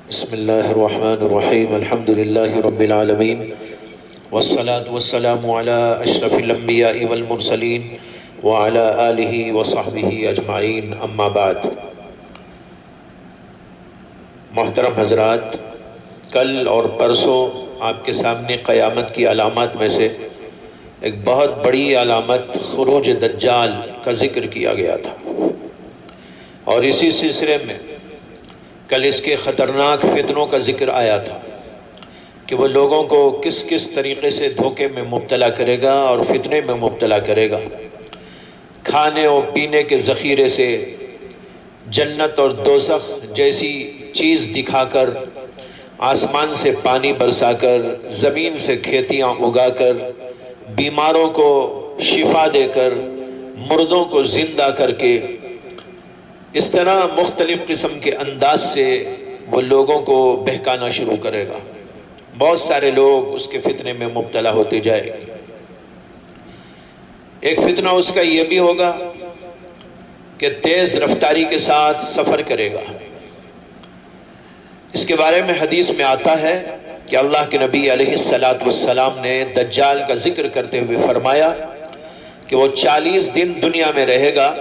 بسم اللہ الرحمن الرحیم الحمد للہ رب العالمین والصلاة والسلام علی اشرف الانبیاء والمرسلین وعلی آلہ وصحبہ اجمعین اما بعد۔ محترم حضرات، کل اور پرسوں آپ کے سامنے قیامت کی علامات میں سے ایک بہت بڑی علامت خروج دجال کا ذکر کیا گیا تھا، اور اسی سلسلے میں کل اس کے خطرناک فتنوں کا ذکر آیا تھا کہ وہ لوگوں کو کس کس طریقے سے دھوکے میں مبتلا کرے گا اور فتنے میں مبتلا کرے گا۔ کھانے اور پینے کے ذخیرے سے جنت اور دوزخ جیسی چیز دکھا کر، آسمان سے پانی برسا کر، زمین سے کھیتیاں اگا کر، بیماروں کو شفا دے کر، مردوں کو زندہ کر کے، اس طرح مختلف قسم کے انداز سے وہ لوگوں کو بہکانا شروع کرے گا۔ بہت سارے لوگ اس کے فتنے میں مبتلا ہوتے جائیں گے۔ ایک فتنہ اس کا یہ بھی ہوگا کہ تیز رفتاری کے ساتھ سفر کرے گا۔ اس کے بارے میں حدیث میں آتا ہے کہ اللہ کے نبی علیہ السلام نے دجال کا ذکر کرتے ہوئے فرمایا کہ وہ 40 دن دنیا میں رہے گا،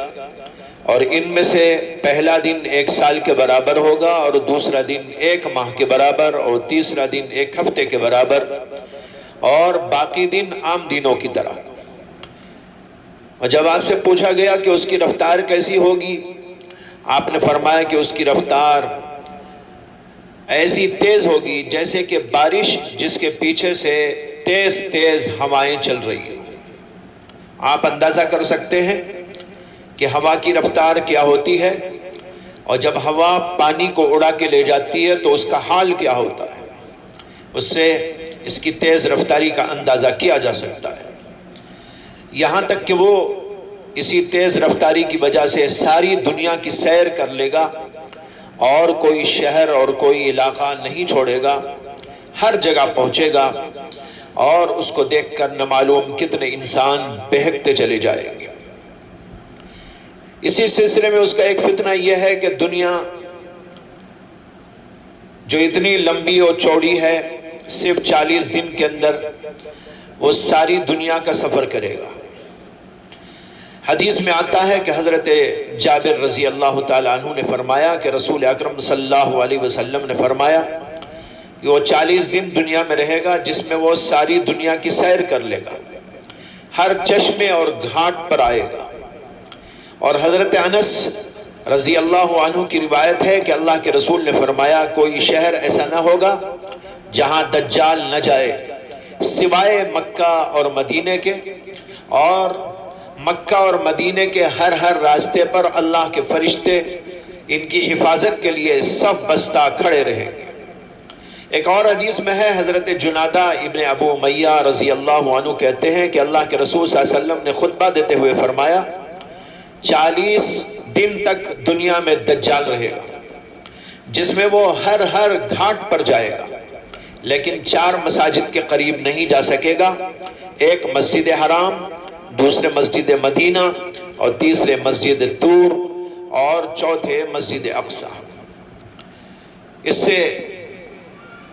اور ان میں سے پہلا دن 1 سال کے برابر ہوگا، اور دوسرا دن 1 ماہ کے برابر، اور تیسرا دن 1 ہفتے کے برابر، اور باقی دن عام دنوں کی طرح۔ اور جب آپ سے پوچھا گیا کہ اس کی رفتار کیسی ہوگی، آپ نے فرمایا کہ اس کی رفتار ایسی تیز ہوگی جیسے کہ بارش جس کے پیچھے سے تیز تیز ہوائیں چل رہی ہیں۔ آپ اندازہ کر سکتے ہیں کہ ہوا کی رفتار کیا ہوتی ہے، اور جب ہوا پانی کو اڑا کے لے جاتی ہے تو اس کا حال کیا ہوتا ہے۔ اس سے اس کی تیز رفتاری کا اندازہ کیا جا سکتا ہے، یہاں تک کہ وہ اسی تیز رفتاری کی وجہ سے ساری دنیا کی سیر کر لے گا، اور کوئی شہر اور کوئی علاقہ نہیں چھوڑے گا، ہر جگہ پہنچے گا، اور اس کو دیکھ کر نہ معلوم کتنے انسان بہکتے چلے جائیں گے۔ اسی سلسلے میں اس کا ایک فتنہ یہ ہے کہ دنیا جو اتنی لمبی اور چوڑی ہے، صرف 40 دن کے اندر وہ ساری دنیا کا سفر کرے گا۔ حدیث میں آتا ہے کہ حضرت جابر رضی اللہ تعالیٰ عنہ نے فرمایا کہ رسول اکرم صلی اللہ علیہ وسلم نے فرمایا کہ وہ 40 دن دنیا میں رہے گا، جس میں وہ ساری دنیا کی سیر کر لے گا، ہر چشمے اور گھاٹ پر آئے گا۔ اور حضرت انس رضی اللہ عنہ کی روایت ہے کہ اللہ کے رسول نے فرمایا کوئی شہر ایسا نہ ہوگا جہاں دجال نہ جائے سوائے مکہ اور مدینے کے، اور مکہ اور مدینے کے ہر راستے پر اللہ کے فرشتے ان کی حفاظت کے لیے صف بستہ کھڑے رہیں گے۔ ایک اور حدیث میں ہے، حضرت جنادہ ابن ابو امیہ رضی اللہ عنہ کہتے ہیں کہ اللہ کے رسول صلی اللہ علیہ وسلم نے خطبہ دیتے ہوئے فرمایا 40 دن تک دنیا میں دجال رہے گا، جس میں وہ ہر گھاٹ پر جائے گا، لیکن 4 مساجد کے قریب نہیں جا سکے گا، ایک مسجد حرام، دوسرے مسجد مدینہ، اور تیسرے مسجد طور، اور چوتھے مسجد اقصی۔ اس سے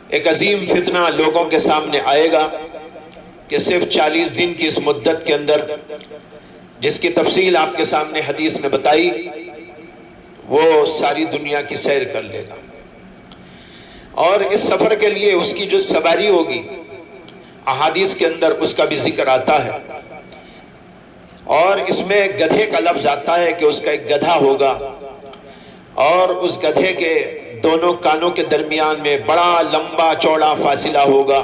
ایک عظیم فتنہ لوگوں کے سامنے آئے گا کہ صرف 40 دن کی اس مدت کے اندر، جس کی تفصیل آپ کے سامنے حدیث نے بتائی، وہ ساری دنیا کی سیر کر لے گا۔ اور اس سفر کے لیے اس کی جو سواری ہوگی، احادیث کے اندر اس کا بھی ذکر آتا ہے، اور اس میں گدھے کا لفظ آتا ہے کہ اس کا ایک گدھا ہوگا، اور اس گدھے کے دونوں کانوں کے درمیان میں بڑا لمبا چوڑا فاصلہ ہوگا۔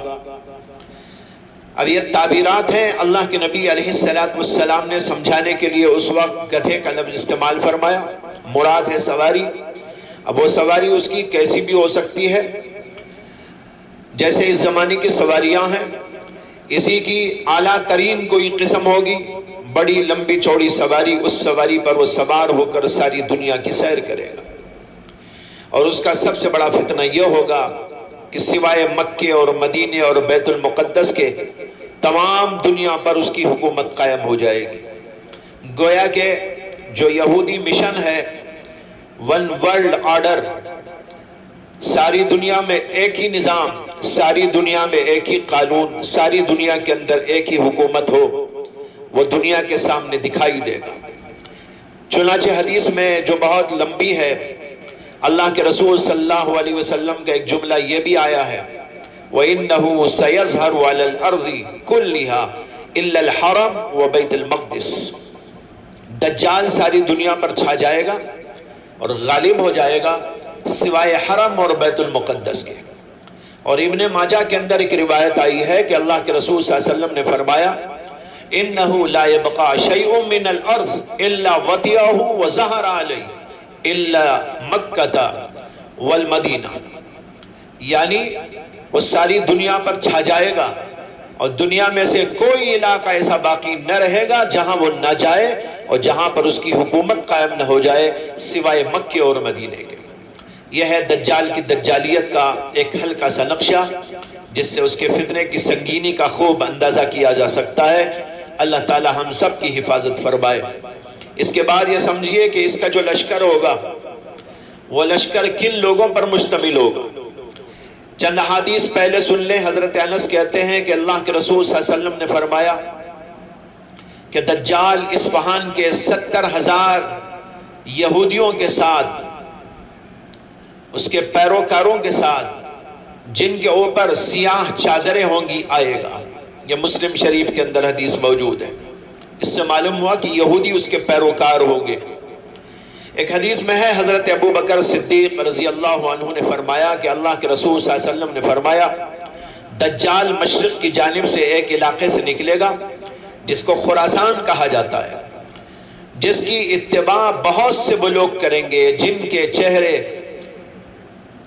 اب یہ تعبیرات ہیں، اللہ کے نبی علیہ السلام نے سمجھانے کے لیے اس وقت گدھے کا لفظ استعمال فرمایا، مراد ہے سواری۔ اب وہ سواری اس کی کیسی بھی ہو سکتی ہے، جیسے اس زمانے کی سواریاں ہیں، اسی کی اعلیٰ ترین کوئی قسم ہوگی، بڑی لمبی چوڑی سواری، اس سواری پر وہ سوار ہو کر ساری دنیا کی سیر کرے گا۔ اور اس کا سب سے بڑا فتنہ یہ ہوگا کہ سوائے مکے اور مدینے اور بیت المقدس کے تمام دنیا پر اس کی حکومت قائم ہو جائے گی۔ گویا کہ جو یہودی مشن ہے، ون ورلڈ آرڈر، ساری دنیا میں ایک ہی نظام، ساری دنیا میں ایک ہی قانون، ساری دنیا کے اندر ایک ہی حکومت ہو، وہ دنیا کے سامنے دکھائی دے گا۔ چنانچہ حدیث میں جو بہت لمبی ہے، اللہ کے رسول صلی اللہ علیہ وسلم کا ایک جملہ یہ بھی آیا ہے، وَإِنَّهُ سَيَظْهَرُ عَلَى الْأَرْضِ كُلِّهَا إِلَّا الْحَرَمْ وَبَيْتِ الْمَقْدِسِ۔ دجال ساری دنیا پر چھا جائے گا اور غالب ہو جائے گا سوائے حرم اور بیت المقدس کے۔ اور ابن ماجہ کے اندر ایک روایت آئی ہے کہ اللہ کے رسول صلی اللہ علیہ وسلم نے فرمایا، إِنَّهُ لَا يَبْقَى شَيْءٌ مِّنَ الْأَرْضِ إِلَّا وَطِئَهُ وَظَهَرَ عَلَيْهِ إِلَّا مَكَّةَ وَالْمَدِينَةَ، یعنی وہ ساری دنیا پر چھا جائے گا اور دنیا میں سے کوئی علاقہ ایسا باقی نہ رہے گا جہاں وہ نہ جائے اور جہاں پر اس کی حکومت قائم نہ ہو جائے سوائے مکے اور مدینے کے۔ یہ ہے دجال کی دجالیت کا ایک ہلکا سا نقشہ، جس سے اس کے فتنے کی سنگینی کا خوب اندازہ کیا جا سکتا ہے۔ اللہ تعالی ہم سب کی حفاظت فرمائے۔ اس کے بعد یہ سمجھیے کہ اس کا جو لشکر ہوگا وہ لشکر کن لوگوں پر مشتمل ہوگا۔ چند حدیث پہلے سن لیں۔ حضرت انس کہتے ہیں کہ اللہ کے رسول صلی اللہ علیہ وسلم نے فرمایا کہ دجال اصفہان کے 70,000 یہودیوں کے ساتھ، اس کے پیروکاروں کے ساتھ، جن کے اوپر سیاہ چادریں ہوں گی، آئے گا۔ یہ مسلم شریف کے اندر حدیث موجود ہے۔ اس سے معلوم ہوا کہ یہودی اس کے پیروکار ہوں گے۔ ایک حدیث میں ہے، حضرت ابو بکر صدیق رضی اللہ عنہ نے فرمایا کہ اللہ کے رسول صلی اللہ علیہ وسلم نے فرمایا، دجال مشرق کی جانب سے ایک علاقے سے نکلے گا جس کو خراسان کہا جاتا ہے، جس کی اتباع بہت سے وہ لوگ کریں گے جن کے چہرے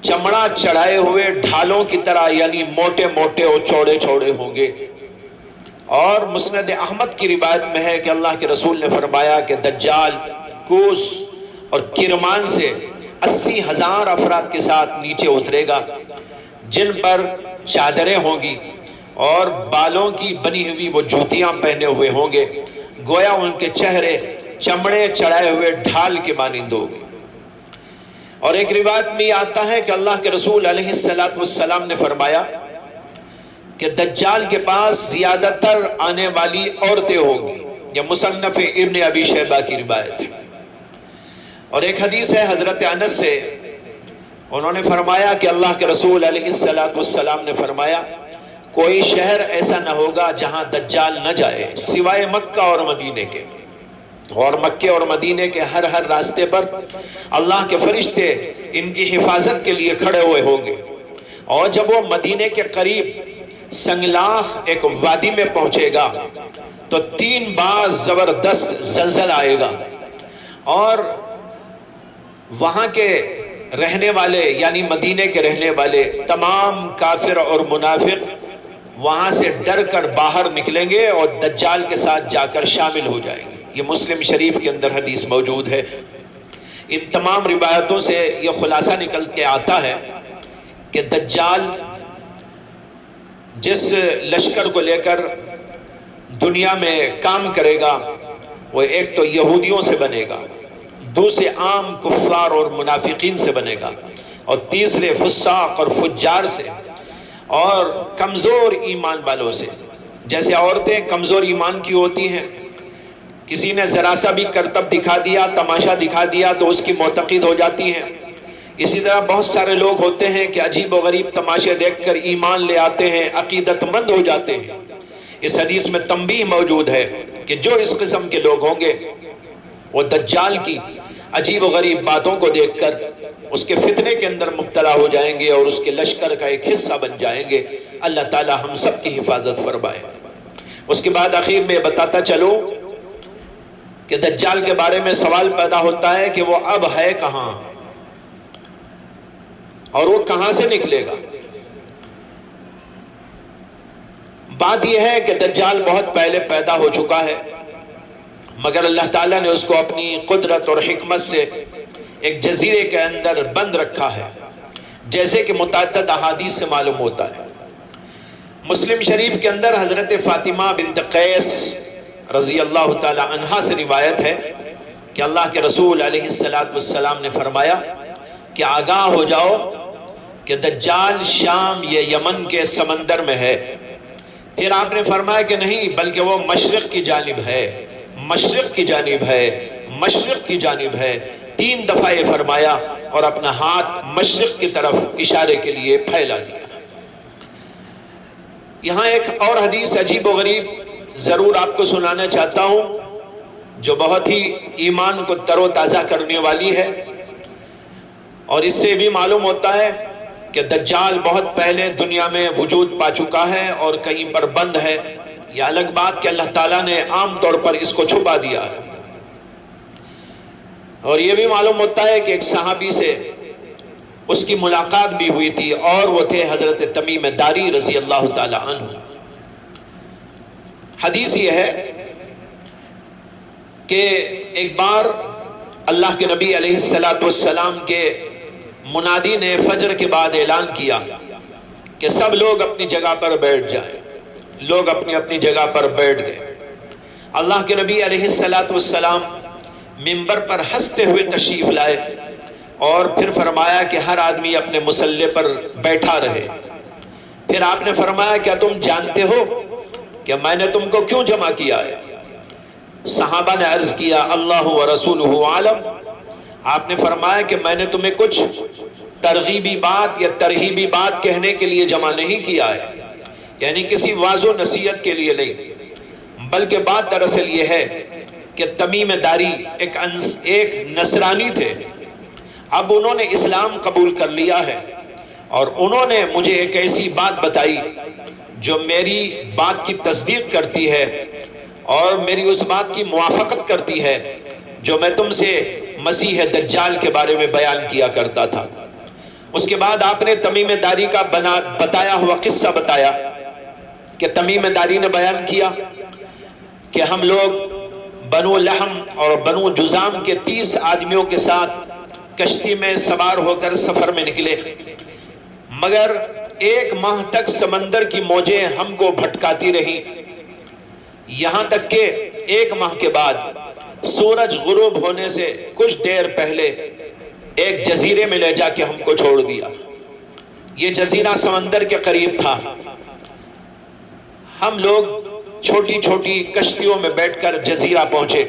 چمڑا چڑھائے ہوئے ڈھالوں کی طرح، یعنی موٹے موٹے اور چوڑے چوڑے ہوں گے۔ اور مسند احمد کی روایت میں ہے کہ اللہ کے رسول نے فرمایا کہ دجال کوس اور کرمان سے 80,000 افراد کے ساتھ نیچے اترے گا، جن پر چادریں ہوں گی اور بالوں کی بنی ہوئی وہ جوتیاں پہنے ہوئے ہوں گے، گویا ان کے چہرے چمڑے چڑھائے ہوئے ڈھال کے مانند ہوں گے۔ اور ایک روایت میں یہ آتا ہے کہ اللہ کے رسول علیہ السلام نے فرمایا کہ دجال کے پاس زیادہ تر آنے والی عورتیں ہوں گی۔ یہ مصنف ابن ابی شیبہ کی روایت ہے۔ اور ایک حدیث ہے حضرت انس سے، انہوں نے فرمایا کہ اللہ کے رسول علیہ السلام نے فرمایا، کوئی شہر ایسا نہ ہوگا جہاں دجال نہ جائے سوائے مکہ اور مدینے کے، اور مکے اور مدینے کے ہر راستے پر اللہ کے فرشتے ان کی حفاظت کے لیے کھڑے ہوئے ہوں گے۔ اور جب وہ مدینے کے قریب سنگلاخ ایک وادی میں پہنچے گا تو 3 بار زبردست زلزلہ آئے گا، اور وہاں کے رہنے والے، یعنی مدینے کے رہنے والے تمام کافر اور منافق وہاں سے ڈر کر باہر نکلیں گے اور دجال کے ساتھ جا کر شامل ہو جائیں گے۔ یہ مسلم شریف کے اندر حدیث موجود ہے۔ ان تمام روایتوں سے یہ خلاصہ نکل کے آتا ہے کہ دجال جس لشکر کو لے کر دنیا میں کام کرے گا، وہ ایک تو یہودیوں سے بنے گا، دوسرے عام کفار اور منافقین سے بنے گا، اور تیسرے فساق اور فجار سے اور کمزور ایمان والوں سے۔ جیسے عورتیں کمزور ایمان کی ہوتی ہیں، کسی نے ذرا سا بھی کرتب دکھا دیا، تماشا دکھا دیا تو اس کی معتقد ہو جاتی ہیں۔ اسی طرح بہت سارے لوگ ہوتے ہیں کہ عجیب و غریب تماشے دیکھ کر ایمان لے آتے ہیں، عقیدت مند ہو جاتے ہیں۔ اس حدیث میں تنبیہ موجود ہے کہ جو اس قسم کے لوگ ہوں گے وہ دجال کی عجیب و غریب باتوں کو دیکھ کر اس کے فتنے کے اندر مبتلا ہو جائیں گے اور اس کے لشکر کا ایک حصہ بن جائیں گے۔ اللہ تعالی ہم سب کی حفاظت فرمائے۔ اس کے بعد آخر میں بتاتا چلوں کہ دجال کے بارے میں سوال پیدا ہوتا ہے کہ وہ اب ہے کہاں اور وہ کہاں سے نکلے گا۔ بات یہ ہے کہ دجال بہت پہلے پیدا ہو چکا ہے، مگر اللہ تعالیٰ نے اس کو اپنی قدرت اور حکمت سے ایک جزیرے کے اندر بند رکھا ہے، جیسے کہ متعدد احادیث سے معلوم ہوتا ہے۔ مسلم شریف کے اندر حضرت فاطمہ بنت قیس رضی اللہ تعالی عنہا سے روایت ہے کہ اللہ کے رسول علیہ السلام نے فرمایا کہ آگاہ ہو جاؤ کہ دجال شام یا یمن کے سمندر میں ہے. پھر آپ نے فرمایا کہ نہیں، بلکہ وہ مشرق کی جانب ہے، مشرق کی جانب ہے، مشرق کی جانب ہے. 3 دفعہ یہ فرمایا اور اپنا ہاتھ مشرق کی طرف اشارے کے لیے پھیلا دیا. یہاں ایک اور حدیث عجیب و غریب ضرور آپ کو سنانا چاہتا ہوں، جو بہت ہی ایمان کو تر و تازہ کرنے والی ہے. اور اس سے بھی معلوم ہوتا ہے کہ دجال بہت پہلے دنیا میں وجود پا چکا ہے اور کہیں پر بند ہے. یہ الگ بات کہ اللہ تعالیٰ نے عام طور پر اس کو چھپا دیا ہے. اور یہ بھی معلوم ہوتا ہے کہ ایک صحابی سے اس کی ملاقات بھی ہوئی تھی، اور وہ تھے حضرت تمیم داری رضی اللہ تعالی عنہ. حدیث یہ ہے کہ ایک بار اللہ کے نبی علیہ السلام کے منادی نے فجر کے بعد اعلان کیا کہ سب لوگ اپنی جگہ پر بیٹھ جائیں. لوگ اپنی اپنی جگہ پر بیٹھ گئے. اللہ کے نبی علیہ السلام منبر پر ہنستے ہوئے تشریف لائے اور پھر فرمایا کہ ہر آدمی اپنے مصلی پر بیٹھا رہے. پھر آپ نے فرمایا کیا تم جانتے ہو کہ میں نے تم کو کیوں جمع کیا ہے؟ صحابہ نے عرض کیا اللہ و رسولہ عالم. آپ نے فرمایا کہ میں نے تمہیں کچھ ترغیبی بات یا ترہیبی بات کہنے کے لیے جمع نہیں کیا ہے، یعنی کسی واعظ و نصیحت کے لیے نہیں، بلکہ بات دراصل یہ ہے کہ تمیم داری ایک نصرانی تھے. اب انہوں نے اسلام قبول کر لیا ہے اور انہوں نے مجھے ایک ایسی بات بتائی جو میری بات کی تصدیق کرتی ہے اور میری اس بات کی موافقت کرتی ہے جو میں تم سے مسیح دجال کے بارے میں بیان کیا کرتا تھا. اس کے بعد آپ نے تمیم داری کا بتایا ہوا قصہ بتایا کہ تمیم داری نے بیان کیا کہ ہم لوگ بنو لحم اور بنو جزام کے 30 آدمیوں کے ساتھ کشتی میں سوار ہو کر سفر میں نکلے، مگر 1 ماہ تک سمندر کی موجیں ہم کو بھٹکاتی رہی، یہاں تک کہ 1 ماہ کے بعد سورج غروب ہونے سے کچھ دیر پہلے ایک جزیرے میں لے جا کے ہم کو چھوڑ دیا. یہ جزیرہ سمندر کے قریب تھا. ہم لوگ چھوٹی چھوٹی کشتیوں میں بیٹھ کر جزیرہ پہنچے.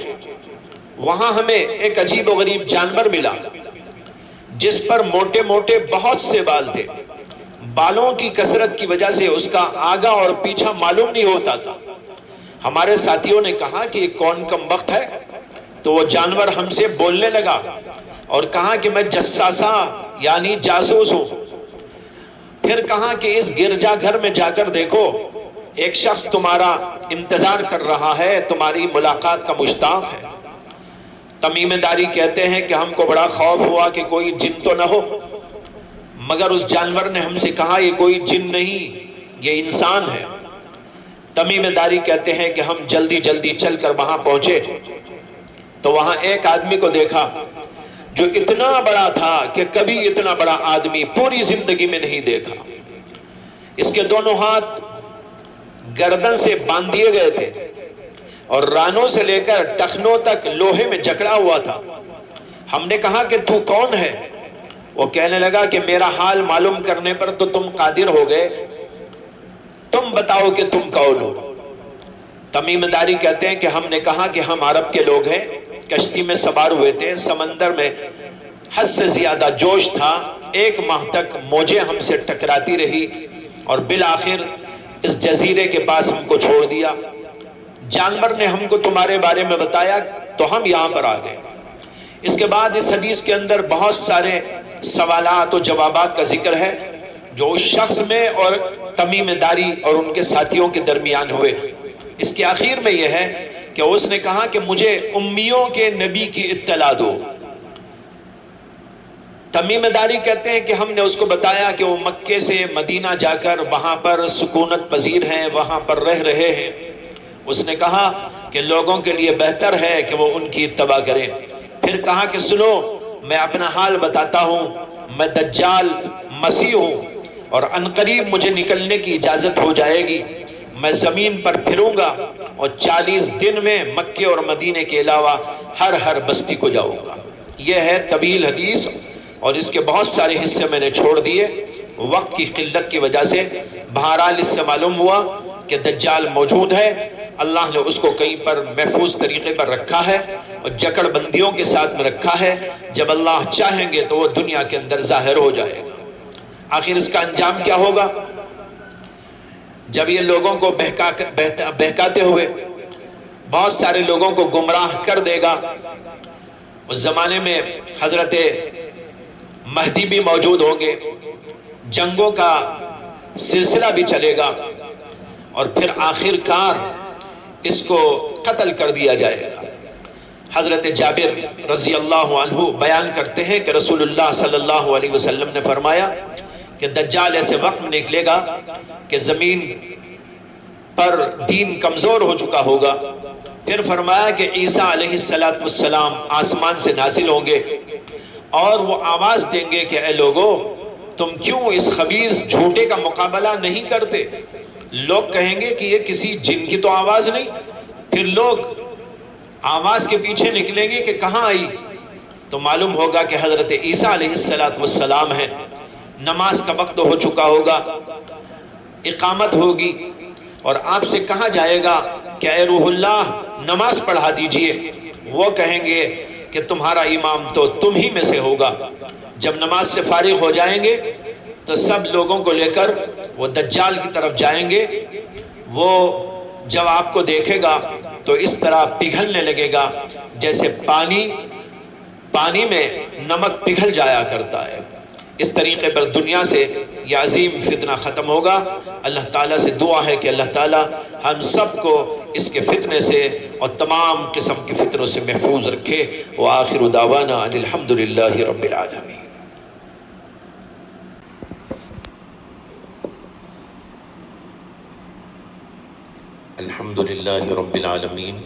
وہاں ہمیں ایک عجیب و غریب جانور ملا جس پر موٹے موٹے بہت سے بال تھے. بالوں کی کثرت کی وجہ سے اس کا آگا اور پیچھا معلوم نہیں ہوتا تھا. ہمارے ساتھیوں نے کہا کہ یہ کون کم وقت ہے؟ تو وہ جانور ہم سے بولنے لگا اور کہا کہ میں جساسا یعنی جاسوس ہوں. پھر کہا کہ اس گرجا گھر میں جا کر دیکھو، ایک شخص تمہارا انتظار کر رہا ہے، تمہاری ملاقات کا مشتاق ہے. تمیم داری کہتے ہیں کہ ہم کو بڑا خوف ہوا کہ کوئی جن تو نہ ہو، مگر اس جانور نے ہم سے کہا یہ کوئی جن نہیں، یہ انسان ہے. تمیم داری کہتے ہیں کہ ہم جلدی جلدی چل کر وہاں پہنچے تو وہاں ایک آدمی کو دیکھا جو اتنا بڑا تھا کہ کبھی اتنا بڑا آدمی پوری زندگی میں نہیں دیکھا. اس کے دونوں ہاتھ گردن سے باندھ دیے گئے تھے اور رانوں سے لے کر ٹخنوں تک لوہے میں جکڑا ہوا تھا. ہم نے کہا کہ تو کون ہے؟ وہ کہنے لگا کہ میرا حال معلوم کرنے پر تو تم قادر ہو گئے، تم بتاؤ کہ تم کون ہو. تمیم داری کہتے ہیں کہ ہم نے کہا کہ ہم عرب کے لوگ ہیں، کشتی میں سوار ہوئے تھے، سمندر میں حد سے زیادہ جوش تھا، 1 ماہ تک موجیں ہم سے ٹکراتی رہی اور بالآخر اس جزیرے کے پاس ہم کو چھوڑ دیا. جانور نے ہم کو تمہارے بارے میں بتایا تو ہم یہاں پر آ گئے. اس کے بعد اس حدیث کے اندر بہت سارے سوالات و جوابات کا ذکر ہے جو اس شخص میں اور تمیم داری اور ان کے ساتھیوں کے درمیان ہوئے. اس کے آخر میں یہ ہے کہ اس نے کہا کہ مجھے امیوں کے نبی کی اطلاع دو. تمیم داری کہتے ہیں کہ ہم نے اس کو بتایا کہ وہ مکے سے مدینہ جا کر وہاں پر سکونت پذیر ہیں، وہاں پر رہ رہے ہیں. اس نے کہا کہ لوگوں کے لیے بہتر ہے کہ وہ ان کی اتباع کریں. پھر کہا کہ سنو، میں اپنا حال بتاتا ہوں، میں دجال مسیح ہوں اور عنقریب مجھے نکلنے کی اجازت ہو جائے گی. میں زمین پر پھروں گا اور 40 دن میں مکے اور مدینے کے علاوہ ہر بستی کو جاؤں گا. یہ ہے طویل حدیث اور اس کے بہت سارے حصے میں نے چھوڑ دیے. وقت کی قلت کی وجہ سے۔ بہرحال اس سے معلوم ہوا کہ دجال موجود ہے، اللہ نے اس کو کہیں پر محفوظ طریقے پر رکھا ہے اور جکڑ بندیوں کے ساتھ میں رکھا ہے، جب اللہ چاہیں گے تو وہ دنیا کے اندر ظاہر ہو جائے گا۔ آخر اس کا انجام کیا ہوگا؟ جب یہ لوگوں کو بہکاتے ہوئے بہت سارے لوگوں کو گمراہ کر دے گا، اس زمانے میں حضرت مہدی بھی موجود ہوں گے، جنگوں کا سلسلہ بھی چلے گا، اور پھر آخر کار اس کو قتل کر دیا جائے گا۔ حضرت جابر رضی اللہ عنہ بیان کرتے ہیں کہ رسول اللہ صلی اللہ علیہ وسلم نے فرمایا کہ دجال ایسے وقت نکلے گا کہ زمین پر دین کمزور ہو چکا ہوگا۔ پھر فرمایا کہ عیسیٰ علیہ السلام آسمان سے نازل ہوں گے اور وہ آواز دیں گے کہ اے لوگو، تم کیوں اس خبیث جھوٹے کا مقابلہ نہیں کرتے؟ لوگ کہیں گے کہ یہ کسی جن کی تو آواز نہیں۔ پھر لوگ آواز کے پیچھے نکلیں گے کہ کہاں آئی، تو معلوم ہوگا کہ حضرت عیسیٰ علیہ السلام ہے۔ نماز کا وقت ہو چکا ہوگا، اقامت ہوگی، اور آپ سے کہا جائے گا کہ اے روح اللہ نماز پڑھا دیجئے۔ وہ کہیں گے کہ تمہارا امام تو تم ہی میں سے ہوگا۔ جب نماز سے فارغ ہو جائیں گے تو سب لوگوں کو لے کر وہ دجال کی طرف جائیں گے۔ وہ جب آپ کو دیکھے گا تو اس طرح پگھلنے لگے گا جیسے پانی میں نمک پگھل جایا کرتا ہے۔ اس طریقے پر دنیا سے یہ عظیم فتنہ ختم ہوگا۔ اللہ تعالیٰ سے دعا ہے کہ اللہ تعالیٰ ہم سب کو اس کے فتنے سے اور تمام قسم کے فتنوں سے محفوظ رکھے۔ وآخر دعوانا ان الحمد للہ رب العالمین۔ الحمد للہ رب العالمین،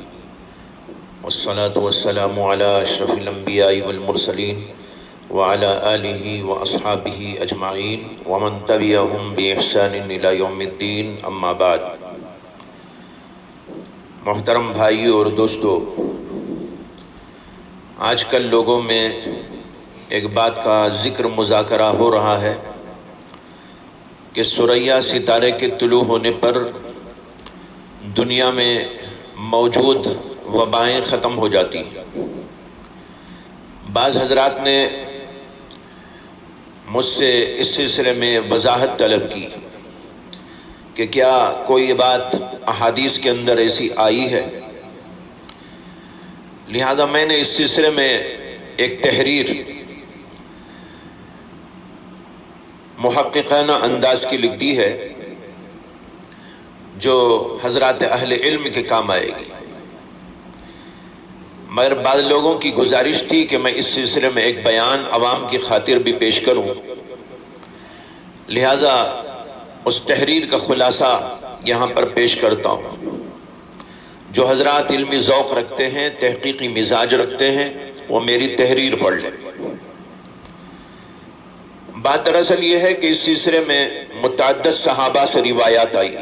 والصلاة والسلام علی اشرف الانبیاء والمرسلین وعلی آلہ واصحابہ اجمعین ومن تبعہم بإحسان الی یوم الدین، اما بعد۔ محترم بھائیو اور دوستو، آج کل لوگوں میں ایک بات کا ذکر مذاکرہ ہو رہا ہے کہ ثریا ستارے کے طلوع ہونے پر دنیا میں موجود وبائیں ختم ہو جاتی ہیں۔ بعض حضرات نے مجھ سے اس سلسلے میں وضاحت طلب کی کہ کیا کوئی بات احادیث کے اندر ایسی آئی ہے؟ لہذا میں نے اس سلسلے میں ایک تحریر محققانہ انداز کی لکھ دی ہے جو حضرات اہل علم کے کام آئے گی۔ مگر بعض لوگوں کی گزارش تھی کہ میں اس سلسلے میں ایک بیان عوام کی خاطر بھی پیش کروں، لہذا اس تحریر کا خلاصہ یہاں پر پیش کرتا ہوں۔ جو حضرات علمی ذوق رکھتے ہیں، تحقیقی مزاج رکھتے ہیں، وہ میری تحریر پڑھ لیں۔ بات دراصل یہ ہے کہ اس سلسلے میں متعدد صحابہ سے روایات آئی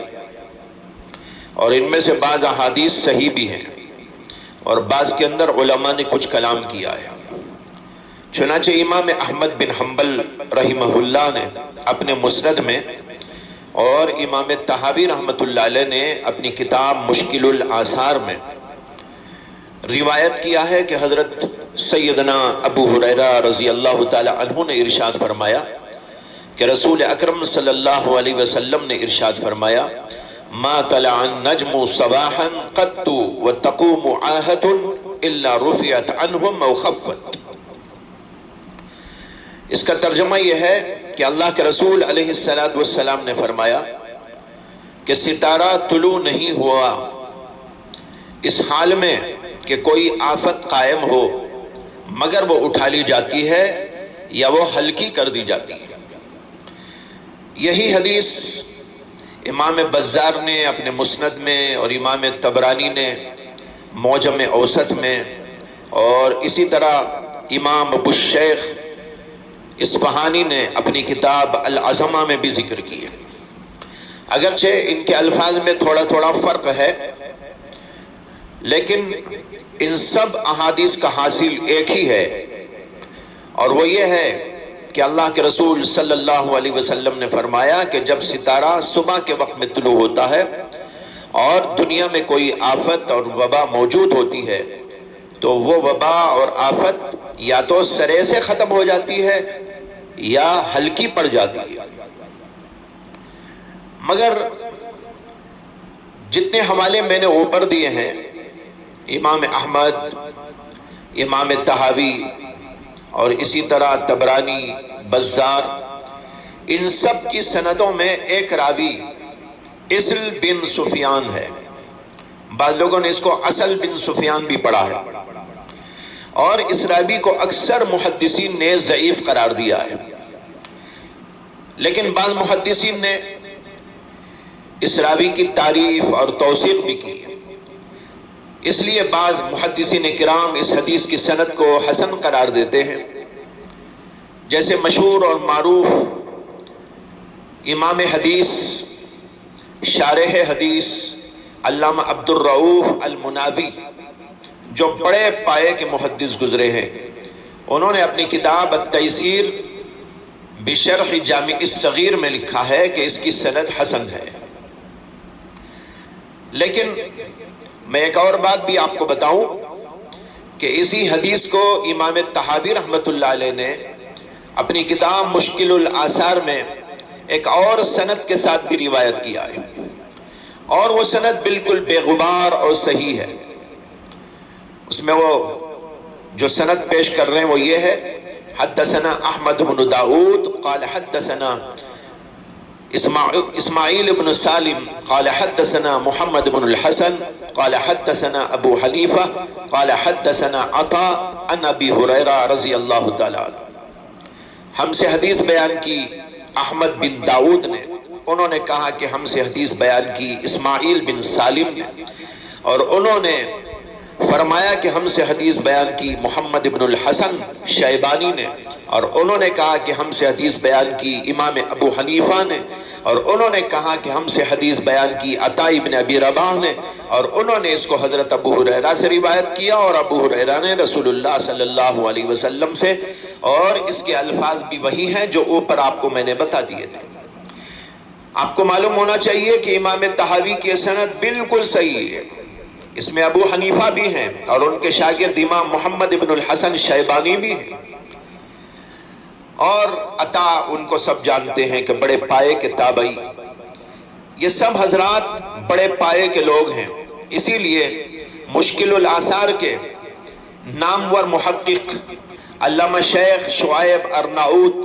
اور ان میں سے بعض احادیث صحیح بھی ہیں اور بعض کے اندر علماء نے کچھ کلام کیا ہے۔ چنانچہ امام احمد بن حنبل رحمہ اللہ نے اپنے مسند میں اور امام طحاوی رحمۃ اللہ علیہ نے اپنی کتاب مشکل الآثار میں روایت کیا ہے کہ حضرت سیدنا ابو ہریرہ رضی اللہ تعالی عنہ نے ارشاد فرمایا کہ رسول اکرم صلی اللہ علیہ وسلم نے ارشاد فرمایا، ما طلع النجم صباحا قط وتقوم عاهة الا رفعت عنهم او خفت۔ اس کا ترجمہ یہ ہے کہ اللہ کے رسول علیہ السلام نے فرمایا کہ ستارہ طلوع نہیں ہوا اس حال میں کہ کوئی آفت قائم ہو مگر وہ اٹھا لی جاتی ہے یا وہ ہلکی کر دی جاتی ہے۔ یہی حدیث امام بزار نے اپنے مسند میں اور امام طبرانی نے معجم اوسط میں اور اسی طرح امام ابو الشیخ اصفہانی نے اپنی کتاب العظمہ میں بھی ذکر کیا۔ اگرچہ ان کے الفاظ میں تھوڑا تھوڑا فرق ہے، لیکن ان سب احادیث کا حاصل ایک ہی ہے، اور وہ یہ ہے کہ اللہ کے رسول صلی اللہ علیہ وسلم نے فرمایا کہ جب ستارہ صبح کے وقت میں طلوع ہوتا ہے اور دنیا میں کوئی آفت اور وبا موجود ہوتی ہے تو وہ وبا اور آفت یا تو سرے سے ختم ہو جاتی ہے یا ہلکی پڑ جاتی ہے۔ مگر جتنے حوالے میں نے اوپر دیے ہیں، امام احمد، امام طحاوی اور اسی طرح طبرانی، بزار، ان سب کی سندوں میں ایک راوی اصل بن سفیان ہے۔ بعض لوگوں نے اس کو اصل بن سفیان بھی پڑھا ہے، اور اس راوی کو اکثر محدثین نے ضعیف قرار دیا ہے، لیکن بعض محدثین نے اس راوی کی تعریف اور توثیق بھی کی ہے۔ اس لیے بعض محدثین کرام اس حدیث کی سند کو حسن قرار دیتے ہیں، جیسے مشہور اور معروف امام حدیث، شارح حدیث علامہ عبد الرؤوف المناوی، جو بڑے پائے کے محدث گزرے ہیں، انہوں نے اپنی کتاب التیسیر بشرح جامع الصغیر میں لکھا ہے کہ اس کی سند حسن ہے۔ لیکن میں ایک اور بات بھی آپ کو بتاؤں کہ اسی حدیث کو امام طحاوی رحمۃ اللہ علیہ نے اپنی کتاب مشکل الآثار میں ایک اور سند کے ساتھ بھی روایت کیا ہے، اور وہ سند بالکل بے غبار اور صحیح ہے۔ اس میں وہ جو سند پیش کر رہے ہیں وہ یہ ہے: حدثنا احمد بن داؤد قال حدثنا اسماعیل بن سالم قال حدثنا محمد بن الحسن قال حدثنا ابو حنیفہ قال حدثنا عطا عن ابی ہریرہ رضی اللہ تعالی عنہ۔ ہم سے حدیث بیان کی احمد بن داؤد نے، انہوں نے کہا کہ ہم سے حدیث بیان کی اسماعیل بن سالم نے، اور انہوں نے فرمایا کہ ہم سے حدیث بیان کی محمد بن الحسن شیبانی نے، اور انہوں نے کہا کہ ہم سے حدیث بیان کی امام ابو حنیفہ نے، اور انہوں نے کہا کہ ہم سے حدیث بیان کی عطا بن ابی رباح نے، اور انہوں نے اس کو حضرت ابو ہریرہ سے روایت کیا، اور ابو ہریرہ نے رسول اللہ صلی اللہ علیہ وسلم سے، اور اس کے الفاظ بھی وہی ہیں جو اوپر آپ کو میں نے بتا دیے تھے۔ آپ کو معلوم ہونا چاہیے کہ امام طحاوی کی سند بالکل صحیح ہے، اس میں ابو حنیفہ بھی ہیں اور ان کے شاگرد امام محمد بن الحسن شیبانی بھی ہیں، اور عطا ان کو سب جانتے ہیں کہ بڑے پائے کے تابعی، یہ سب حضرات بڑے پائے کے لوگ ہیں۔ اسی لیے مشکل الآثار کے نامور محقق علامہ شیخ شعیب ارناؤت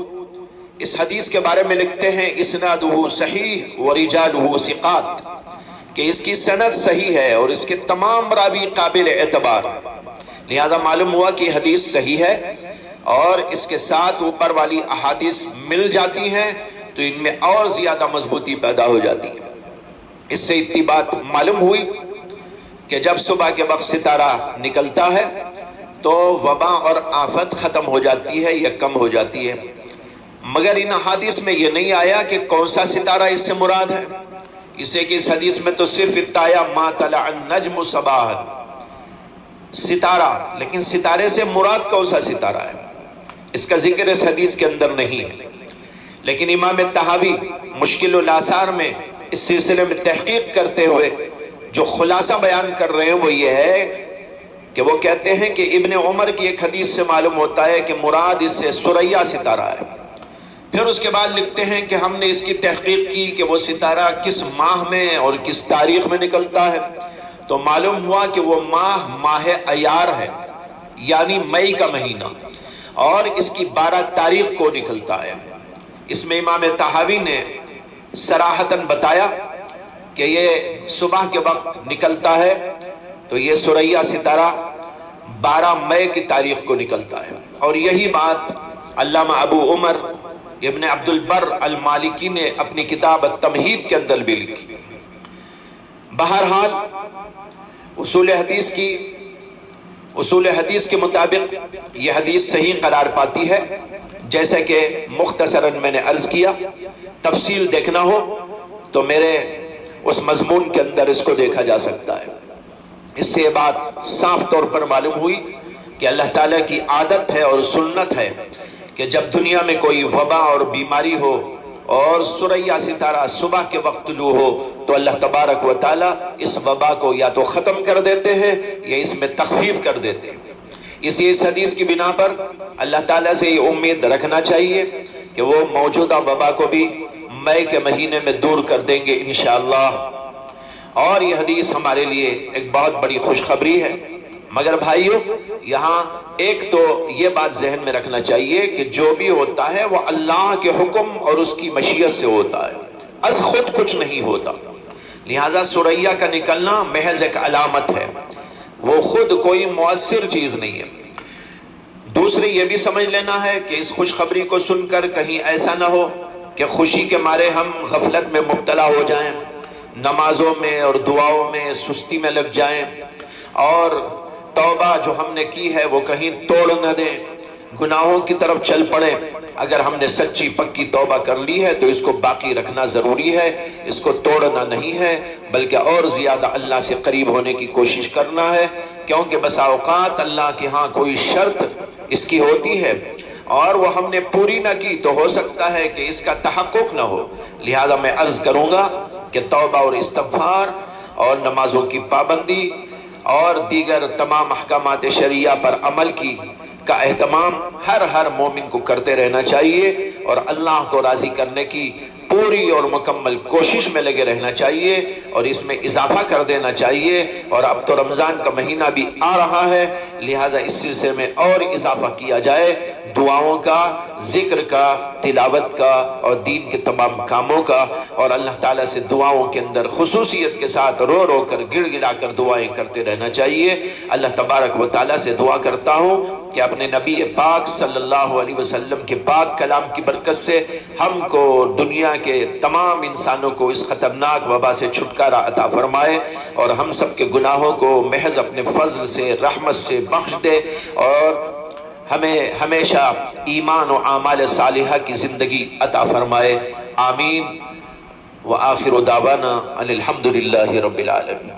اس حدیث کے بارے میں لکھتے ہیں: اسنادہ صحیح ورجالہ ثقات، کہ اس کی سند صحیح ہے اور اس کے تمام راوی قابل اعتبار، لہذا معلوم ہوا کہ حدیث صحیح ہے، اور اس کے ساتھ اوپر والی احادیث مل جاتی ہیں تو ان میں اور زیادہ مضبوطی پیدا ہو جاتی ہے۔ اس سے اتنی بات معلوم ہوئی کہ جب صبح کے وقت ستارہ نکلتا ہے تو وبا اور آفت ختم ہو جاتی ہے یا کم ہو جاتی ہے، مگر ان احادیث میں یہ نہیں آیا کہ کون سا ستارہ اس سے مراد ہے۔ اسے کہ اس حدیث میں تو صرف اتایا ما طلع النجم صباحا، ستارہ، لیکن ستارے سے مراد کون سا ستارہ ہے اس کا ذکر اس حدیث کے اندر نہیں ہے۔ لیکن امام طحاوی مشکل الآثار میں اس سلسلے میں تحقیق کرتے ہوئے جو خلاصہ بیان کر رہے ہیں وہ یہ ہے کہ وہ کہتے ہیں کہ ابن عمر کی ایک حدیث سے معلوم ہوتا ہے کہ مراد اس سے ثریا ستارہ ہے۔ پھر اس کے بعد لکھتے ہیں کہ ہم نے اس کی تحقیق کی کہ وہ ستارہ کس ماہ میں اور کس تاریخ میں نکلتا ہے، تو معلوم ہوا کہ وہ ماہ ایار ہے، یعنی مئی کا مہینہ، اور اس کی 12 تاریخ کو نکلتا ہے۔ اس میں امام طحاوی نے صراحتاً بتایا کہ یہ صبح کے وقت نکلتا ہے تو یہ ثریا ستارہ 12 مئی کی تاریخ کو نکلتا ہے، اور یہی بات علامہ ابو عمر ابن عبد البر المالکی نے اپنی کتاب التمہید کے اندر بھی لکھی۔ بہرحال اصول حدیث کے مطابق یہ حدیث صحیح قرار پاتی ہے، جیسے کہ مختصراً میں نے عرض کیا۔ تفصیل دیکھنا ہو تو میرے اس مضمون کے اندر اس کو دیکھا جا سکتا ہے۔ اس سے یہ بات صاف طور پر معلوم ہوئی کہ اللہ تعالیٰ کی عادت ہے اور سنت ہے کہ جب دنیا میں کوئی وبا اور بیماری ہو اور ثریا ستارہ صبح کے وقت طلوع ہو تو اللہ تبارک و تعالیٰ اس وبا کو یا تو ختم کر دیتے ہیں یا اس میں تخفیف کر دیتے ہیں۔ اس حدیث کی بنا پر اللہ تعالیٰ سے یہ امید رکھنا چاہیے کہ وہ موجودہ وبا کو بھی مئی کے مہینے میں دور کر دیں گے انشاءاللہ۔ اور یہ حدیث ہمارے لیے ایک بہت بڑی خوشخبری ہے۔ مگر بھائیو، یہاں ایک تو یہ بات ذہن میں رکھنا چاہیے کہ جو بھی ہوتا ہے وہ اللہ کے حکم اور اس کی مشیت سے ہوتا ہے، از خود کچھ نہیں ہوتا۔ لہذا ثریا کا نکلنا محض ایک علامت ہے، وہ خود کوئی مؤثر چیز نہیں ہے۔ دوسری یہ بھی سمجھ لینا ہے کہ اس خوشخبری کو سن کر کہیں ایسا نہ ہو کہ خوشی کے مارے ہم غفلت میں مبتلا ہو جائیں، نمازوں میں اور دعاؤں میں سستی میں لگ جائیں، اور توبہ جو ہم نے کی ہے وہ کہیں توڑ نہ دیں، گناہوں کی طرف چل پڑے۔ اگر ہم نے سچی پکی توبہ کر لی ہے تو اس کو باقی رکھنا ضروری ہے، اس کو توڑنا نہیں ہے، بلکہ اور زیادہ اللہ سے قریب ہونے کی کوشش کرنا ہے، کیونکہ بسا اوقات اللہ کے ہاں کوئی شرط اس کی ہوتی ہے اور وہ ہم نے پوری نہ کی تو ہو سکتا ہے کہ اس کا تحقق نہ ہو۔ لہذا میں عرض کروں گا کہ توبہ اور استغفار اور نمازوں کی پابندی اور دیگر تمام احکامات شریعہ پر عمل کا اہتمام ہر مومن کو کرتے رہنا چاہیے، اور اللہ کو راضی کرنے کی پوری اور مکمل کوشش میں لگے رہنا چاہیے، اور اس میں اضافہ کر دینا چاہیے۔ اور اب تو رمضان کا مہینہ بھی آ رہا ہے، لہٰذا اس سلسلے میں اور اضافہ کیا جائے، دعاؤں کا، ذکر کا، تلاوت کا اور دین کے تمام کاموں کا، اور اللہ تعالیٰ سے دعاؤں کے اندر خصوصیت کے ساتھ رو رو کر گڑ گڑا کر دعائیں کرتے رہنا چاہیے۔ اللہ تبارک و تعالیٰ سے دعا کرتا ہوں کہ اپنے نبی پاک صلی اللہ علیہ وسلم کے پاک کلام کی برکت سے ہم کو، دنیا کے تمام انسانوں کو اس خطرناک وبا سے چھٹکارا عطا فرمائے، اور ہم سب کے گناہوں کو محض اپنے فضل سے، رحمت سے بخش دے، اور ہمیں ہمیشہ ایمان و اعمال صالحہ کی زندگی عطا فرمائے۔ آمین۔ وآخر دعوانا ان الحمدللہ رب العالمین۔